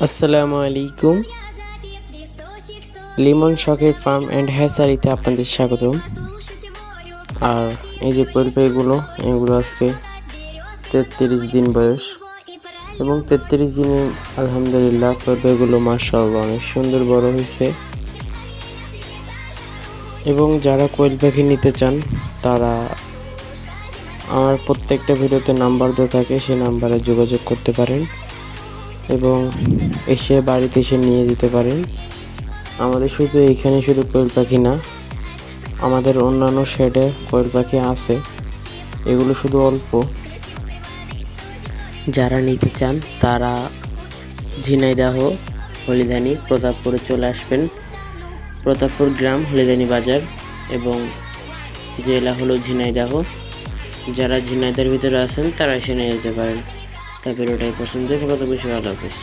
আসসালামু আলাইকুম। লিমন শখের ফার্ম অ্যান্ড হ্যাচারিতে আপনাদের স্বাগতম। আর এই যে কোয়েল পাখিগুলো, এগুলো আজকে 33 দিন বয়স এবং 33 দিনে আলহামদুলিল্লাহ কোয়েল পাখিগুলো মাশাআল্লাহ অনেক সুন্দর বড় হয়েছে। এবং যারা কোয়েল পাখি নিতে চান তারা আমার প্রত্যেকটা ভিডিওতে নাম্বার দেওয়া থাকে, সেই নাম্বারে যোগাযোগ করতে পারেন এবং বাড়িতে এসে নিয়ে যেতে পারেন। আমাদের শুধু এইখানে শুধু কোয়েল পাখি না, আমাদের অন্যান্য শেডে কোয়েল পাখি আছে, এগুলো শুধু অল্প। যারা নিতে চান তারা ঝিনাইদহ হলিদানি প্রতাপপুরে চলে আসবেন। প্রতাপপুর গ্রাম, হলিদানি বাজার এবং জেলা হলো ঝিনাইদহ। যারা ঝিনাইদহের ভিতরে আছেন তারা এসে নিয়ে যেতে পারেন। তা ভিডিওটাই পছন্দ হবে, কত বেশি ভালো হাফেজ।